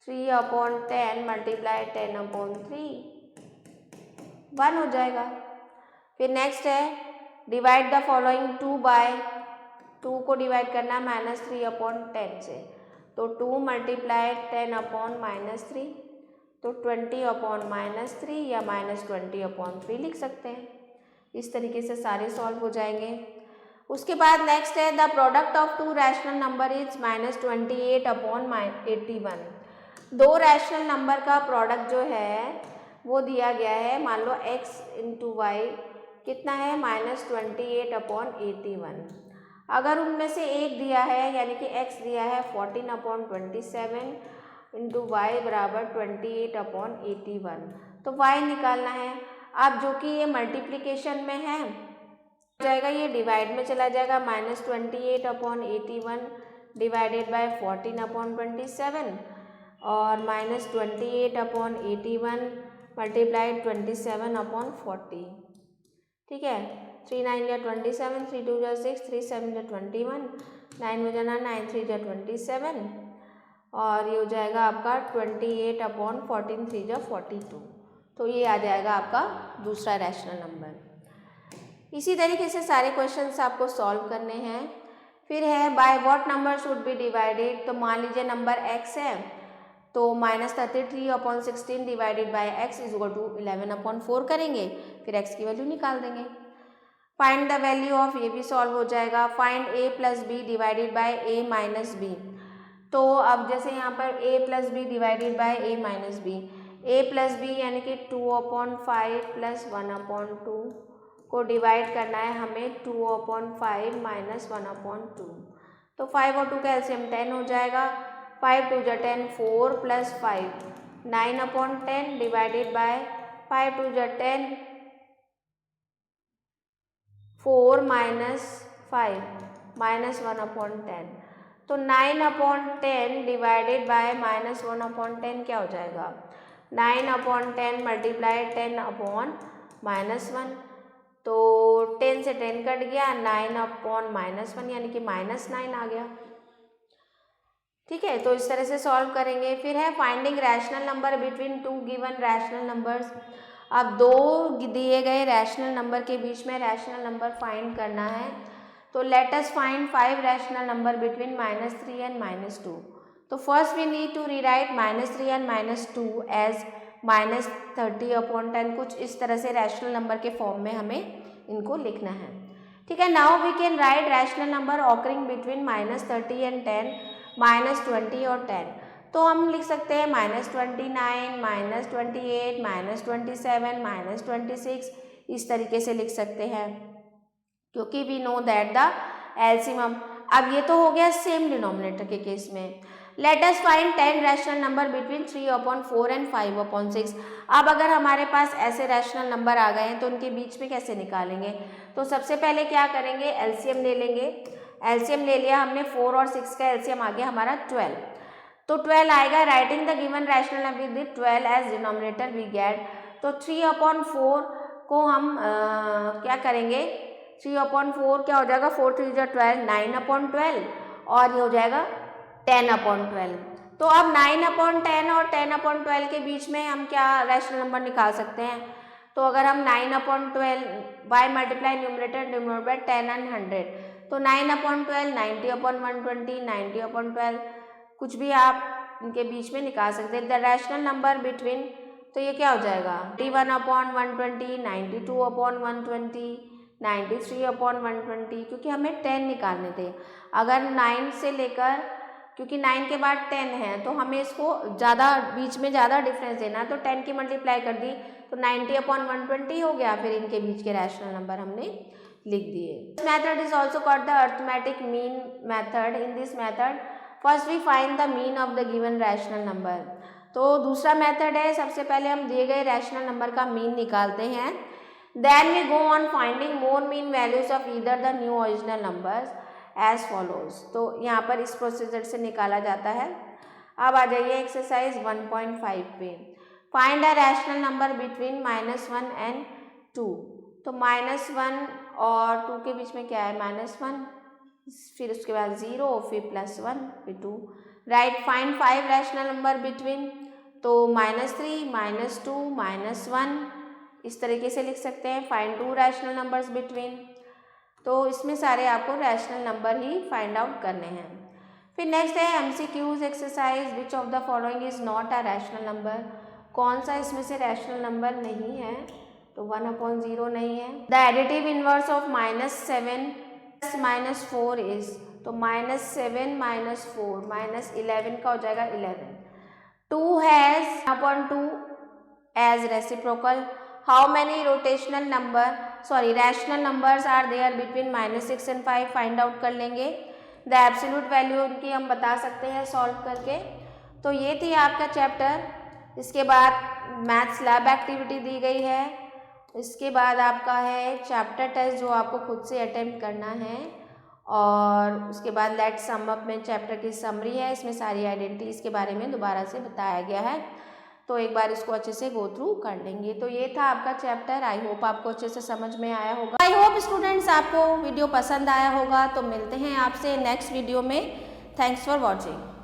3/10 मल्टीप्लाई 10/3 1 हो जाएगा। फिर नेक्स्ट है डिवाइड द फॉलोइंग 2 को डिवाइड करना है -3/10 से, तो 2 मल्टीप्लाई 10/-3, तो 20/-3 या -20/3 लिख सकते हैं। इस तरीके से सारे सॉल्व हो जाएंगे। उसके बाद नेक्स्ट है the product of two rational number is -28/81। दो रैशनल नंबर का प्रोडक्ट जो है वो दिया गया है, मान लो x इंटू वाई कितना है -28/81। अगर उनमें से एक दिया है यानी कि x दिया है 14/27 इंटू वाई बराबर 28/81, तो y निकालना है। अब जो कि ये मल्टीप्लिकेशन में है जाएगा, ये डिवाइड में चला जाएगा -28/81 डिवाइडेड बाय 14/27 और -28/81 मल्टीप्लाइड 27/40। ठीक है, 3 9 या 27, 3 2 या 6, 3 7 या 21, 9 में जाना 9 3 या 27 और ये हो जाएगा आपका 28/14, 3 या 42। तो ये आ जाएगा आपका दूसरा रैशनल नंबर। इसी तरीके से सारे क्वेश्चंस आपको सॉल्व करने हैं। फिर है by what number should be divided. तो मान लीजिए नंबर x है, तो -33/16 divided by x is equal to 11/4 करेंगे, फिर x की वैल्यू निकाल देंगे। फाइंड द वैल्यू ऑफ, ये भी सॉल्व हो जाएगा। Find a + b divided by a - b। तो अब जैसे यहाँ पर a + b divided by a - b, a + b यानी कि 2/5 + 1/2 को डिवाइड करना है हमें 2/5 - 1/2। तो 5 और 2 का एलसीएम 10 हो जाएगा। 5 2 जा 10, 4 + 5 9/10 डिवाइडेड बाय 5 2 जा 10, 4 - 5 -1/10। तो 9/10 डिवाइडेड बाय -1/10 क्या हो जाएगा? 9/10 मल्टीप्लाई 10/-1, तो 10 से 10 कट गया, 9/-1 यानी कि -9 आ गया। ठीक है, तो इस तरह से सॉल्व करेंगे। फिर है finding rational number between two given rational numbers. अब दो दिए गए रैशनल नंबर के बीच में रैशनल नंबर फाइंड करना है। तो let us find 5 rational number between -3 and -2। तो first we need to rewrite -3 and -2 as -30/10। कुछ इस तरह से रैशनल नंबर के फॉर्म में हमें इनको लिखना है। ठीक है, now we can write rational number occurring between -30 and 10, -20 और 10। तो हम लिख सकते हैं -29, -28, -27, -26, इस तरीके से लिख सकते हैं, क्योंकि we know that the LCM. अब ये तो हो गया सेम डिनोमिनेटर के केस में। Let us find 10 rational number between 3/4 and 5/6। अब अगर हमारे पास ऐसे रैशनल नंबर आ गए हैं तो उनके बीच में कैसे निकालेंगे? तो सबसे पहले क्या करेंगे, एलसीएम ले लेंगे। एलसीएम ले लिया हमने, 4 और 6 का एलसीएम आ गया हमारा 12। तो 12 आएगा। Writing the given rational number with 12 as denominator we get, तो 3/4 को हम क्या करेंगे, 3/4 क्या हो जाएगा, 4 3 जा 12, 9/12 और ये हो जाएगा 10/12। तो अब 9/10 और 10/12 के बीच में हम क्या रैशनल नंबर निकाल सकते हैं। तो अगर हम 9/12 by multiply numerator denominator by 10 and 100, तो 9/12 90/120, 90/12 कुछ भी आप इनके बीच में निकाल सकते हैं। द रैशनल नंबर बिटवीन, तो ये क्या हो जाएगा, 91/120, 92/120, 93/120, क्योंकि हमें 10 निकालने थे। अगर 9 से लेकर, क्योंकि 9 के बाद 10 है तो हमें इसको ज़्यादा बीच में ज़्यादा डिफरेंस देना, तो 10 की मल्टीप्लाई कर दी तो 90/120 हो गया, फिर इनके बीच के रैशनल नंबर हमने लिख दिए। This method is also called the arithmetic mean method. In this method first we find the mean of the given rational number. तो दूसरा मेथड है, सबसे पहले हम दिए गए रैशनल नंबर का मीन निकालते हैं। Then we go on finding more mean values of either the new original numbers as follows. तो यहाँ पर इस प्रोसीजर से निकाला जाता है। अब आ जाइए एक्सरसाइज 1.5 पे। Find a rational number between -1 and 2। तो -1 और 2 के बीच में क्या है, -1, फिर उसके बाद 0, फिर +1, फिर 2। Right, find 5 rational number between, तो -3, -2, -1 इस तरीके से लिख सकते हैं। फाइंड 2 रैशनल नंबर्स बिटवीन, तो इसमें सारे आपको रैशनल नंबर ही फाइंड आउट करने हैं। फिर नेक्स्ट है MCQs exercise, which of the following is not a rational number. कौन सा इसमें से रैशनल नंबर नहीं है, तो 1/0 नहीं है। The additive inverse of -7 -4 is, तो -7 -4 -11 का हो जाएगा 11। 2 has 1/2 as reciprocal. How many rotational number rational numbers are there between -6 and 5, find out कर लेंगे। द एब्सोल्यूट वैल्यू उनकी हम बता सकते हैं सॉल्व करके। तो ये थी आपका चैप्टर। इसके बाद मैथ्स लैब एक्टिविटी दी गई है। इसके बाद आपका है चैप्टर टेस्ट जो आपको खुद से अटेम्प्ट करना है, और उसके बाद लेट्स सम अप में चैप्टर की समरी है। इसमें सारी आइडेंटिटीज़ के बारे में दोबारा से बताया गया है, तो एक बार इसको अच्छे से गो थ्रू कर लेंगे। तो ये था आपका चैप्टर। आई होप आपको अच्छे से समझ में आया होगा। आई होप स्टूडेंट्स आपको वीडियो पसंद आया होगा। तो मिलते हैं आपसे नेक्स्ट वीडियो में। Thanks for watching.